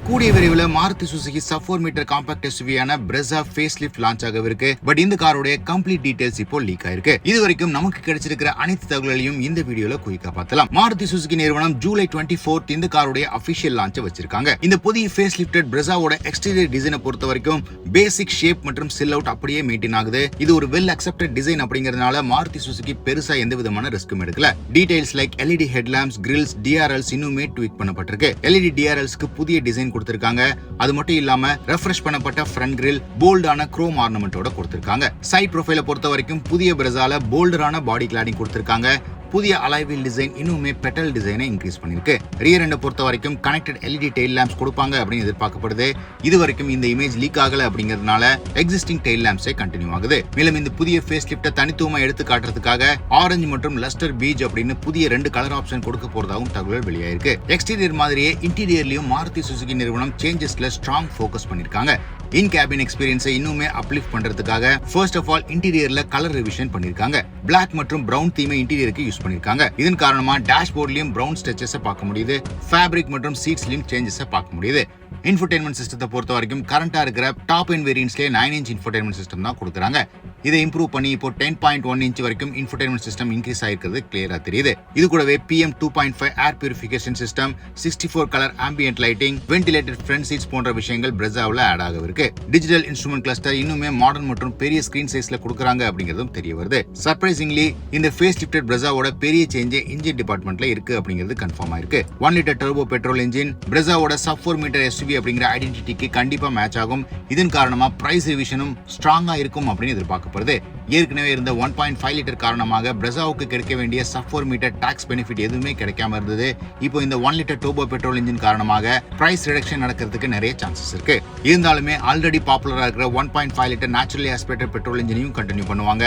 கூடிய விரைவில் Maruti Suzuki sub 4 metre compact எஸ்யூவியான Brezza Facelift லான்ச் ஆகவிருக்கு. பட் இந்த காரோட கம்ப்ளீட் டீடைல்ஸ் இப்போ லீக் ஆயிருக்கு. இது வரைக்கும் நமக்கு கிடைச்சிருக்கிற அனைத்து தகவல்களையும் இந்த வீடியோல குயிக்கா பார்த்தலாம். மாருதி சுசுகி நிறுவனம் ஜூலை 24 இந்த காரோட அபிஷியல் லான்ச் வச்சிருக்காங்க. இந்த புதிய ஃபேஸ்லிஃப்டட் Brezzaவோட எக்ஸ்டீரியர் டிசைனை பொறுத்த வரைக்கும் பேசிக் ஷேப் மற்றும் சில் அவுட் அப்படியே மெயின்டைன் ஆகுது. இது ஒரு வெல் அக்செப்டட் டிசைன் அப்படிங்கறதுனால மாருதி சுசுகி பெருசா எந்த விதமான ரிஸ்க்கும் எடுக்கல. Details like LED headlamps, grills, DRLs இன்னுமே ட்வீக் பண்ணப்பட்டிருக்கு. LED DRLஸ்க்கு புதிய டிசைன் கொடுத்திருக்காங்க. அது மட்டும் இல்லாம ரெஃப்ரெஷ் பண்ணப்பட்ட ஃப்ரண்ட் கிரில் போல்டான குரோம் ஆர்னமெண்டோட கொடுத்திருக்காங்க. சைட் ப்ரொஃபைலை பொறுத்த வரைக்கும் புதிய Brezzaல போல்டரான பாடி கிளாடிங் கொடுத்திருக்காங்க. புதிய அலாய் வீல் டிசைன் இன்னுமே பெட்டல் டிசைனை இன்க்ரீஸ் பண்ணிருக்கு. ரியர் எண்டை பொறுத்த வரைக்கும் கனெக்டட் LED டெயில் லேம்ப்ஸ் கொடுப்பாங்க அப்படின்னு எதிர்பார்க்கப்படுது. இது வரைக்கும் இந்த இமேஜ் லீக் ஆகல அப்படிங்கிறதுனால எக்ஸிஸ்டிங் டெயில் லேம்ப்ஸே கண்டினியூ ஆகுது. மேலும் இந்த புதிய ஃபேஸ் லிஃப்ட்டை தனித்துவமா எடுத்து காட்டுறதுக்காக ஆரஞ்சு மற்றும் லஸ்டர் பீச் அப்படின்னு புதிய 2 கலர் ஆப்ஷன் கொடுக்க போறதாகவும் தகவல் வெளியாயிருக்கு. எக்ஸ்டீரியர் மாதிரியே இன்டீரியர்லயும் மாருதி சுசுகி நிறுவனம் சேஞ்சஸ்ல ஸ்ட்ராங் ஃபோக்கஸ் பண்ணிருக்காங்க. இன் கேபின் எக்ஸ்பீரியன்ஸை இன்னுமே அப்லிஃப்ட் பண்றதுக்காக ஃபர்ஸ்ட் ஆஃப் ஆல் இன்டீரியர்ல கலர் ரிவிஷன் பண்ணிருக்காங்க. பிளாக் மற்றும் பிரவுன் தீமை இன்டீரியருக்கு யூஸ் பண்ணிருக்காங்க. இதன் காரணமா டேஷ்போர்ட்லயும் பிரவுன் ஸ்ட்ரெச்சஸ் பார்க்க முடியுது. ஃபேப்ரிக் மற்றும் சீட்ஸ்லயும் சேஞ்சஸ் பார்க்க முடியுது. இன்ஃபோடெயின்மெண்ட் சிஸ்டத்தை பொறுத்த வரைக்கும் கரண்டா இருக்கிற டாப் எண்ட் வேரியன்ட்ஸ்லயே 9 இன்ச் இன்ஃபோடெயின்மெண்ட் சிஸ்டம் தான் கொடுக்குறாங்க. இதை இம்ப்ரூவ் பண்ணி இப்போ 10.1 இன்ச் வரைக்கும் இன்ஃபோடெயின்மெண்ட் சிஸ்டம் இன்க்ரீஸ் ஆயிருக்கிறது கிளியரா தெரியுது. இது கூடவே PM 2.5 ஏர் purification system, 64 colour ambient lighting, ventilated front seeds போன்ற விஷயங்கள் Brezzaவுல ஆட் ஆகவிருக்கு. டிஜிட்டல் இன்ஸ்ட்ருமெண்ட் கிளஸ்டர் இன்னுமே மாடர்ன் மற்றும் பெரிய ஸ்கிரீன் சைஸ்ல கொடுக்குறாங்க அப்படிங்கிறதும் தெரிய வருது. சர்ப்ரைசிங்லி இந்த ஃபேஸ் லிஃப்டட் Brezzaவோட பெரிய சேஞ்ச் இன்ஜின் டிபார்ட்மெண்ட்ல இருக்கு அப்படிங்கிறது கன்ஃபார்ம் ஆயிருக்கு. 1 லிட்டர் Turbo-Petrol இன்ஜின் Brezzaவோட சப் 4 மீட்டர் SUV அப்படிங்கிற ஐடென்டிட்டிக்கு கண்டிப்பா மேட்ச் ஆகும். இதன் காரணமா பிரைஸ் ரிவிஷனும் ஸ்ட்ராங்கா இருக்கும் அப்படின்னு எதிர்பார்க்கப்படுது. ஏற்கனவே இருந்த 1.5 லிட்டர் காரணமாக Brezzaவுக்கு கிடைக்க வேண்டிய சப் 4 மீட்டர் டாக்ஸ் பெனிஃபிட் எதுவுமே கிடைக்காம இருந்தது. இப்போ இந்த 1 லிட்டர் Turbo-Petrol இன்ஜின் காரணமாக பிரைஸ் ரிடக்ஷன் நடக்கிறதுக்கு நிறைய சான்சஸ் இருக்கு. இருந்தாலுமே ஆல்ரெடி பாப்புலரா இருக்கிற 1.5 லிட்டர் நேச்சுரலி ஆஸ்பிரேட்டட் பெட்ரோல் இன்ஜினையும் கண்டினியூ பண்ணுவாங்க.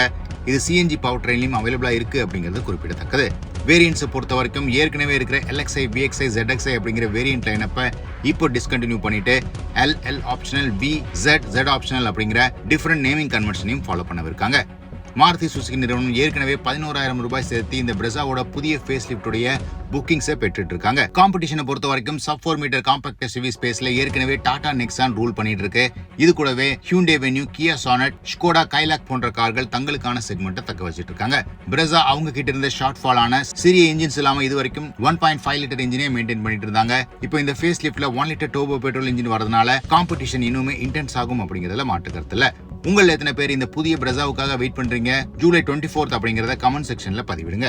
இது CNG பவர்ட்ரெயின்லயும் அவைலபிளா இருக்கு அப்படிங்கிறது குறிப்பிடத்தக்கது. வேரியன்ட்ஸை பொறுத்த வரைக்கும் ஏற்கனவே இருக்கிற LXi, VXi, ZXi அப்படிங்கிற வேரியன்ட் லைனப்பை இப்போ டிஸ்கண்டினியூ பண்ணிட்டு LL ஆப்ஷனல், Z ஆப்ஷனல் அப்படிங்கிற டிஃபரெண்ட் நேமிங் கன்வென்ஷனையும் ஃபாலோ பண்ணவிருக்காங்க. மாருதி சுசுகி நிறுவனம் ஏற்கனவே 11,000 ரூபாய் சேர்த்து இந்த Brezzaவோட புதிய ஃபேஸ் லிஃப்ட்டுடைய புக்கிங்ஸை பெற்றுட்டு இருக்காங்க. காம்படிஷனை பொறுத்த வரைக்கும் சப் 4 மீட்டர் காம்பாக்ட் SUV ஸ்பேஸ்ல ஏற்கனவே டாடா நெக்ஸான் ரூல் பண்ணிட்டு இருக்கு. இது கூடவே Hyundai Venue, Kia Sonet, Skoda Kayak போன்ற கார்கள் தங்களுக்கான செக்மெண்ட்டை தக்க வச்சிட்டு இருக்காங்க. Brezza அவங்க கிட்ட இருந்த ஷார்ட் ஃபாலான சிறிய இன்ஜின்ஸ் இல்லாம இது வரைக்கும் 1.5 லிட்டர் இன்ஜினே மெயின்டைன் பண்ணிட்டு இருந்தாங்க. இப்போ இந்த ஃபேஸ் லிஃப்ட்ல 1 லிட்டர் Turbo-Petrol இன்ஜின் வரதுனால காம்படிஷன் இன்னுமே இன்டென்ஸ் ஆகும் அப்படிங்கறதுல மாற்று கருத்து இல்ல. உங்கள எத்தனை பேர் இந்த புதிய Brezzaவுக்காக வெயிட் பண்றீங்க? ஜூலை 24 அப்படிங்கறத கமெண்ட் செக்ஷன்ல பதிவிடுங்க.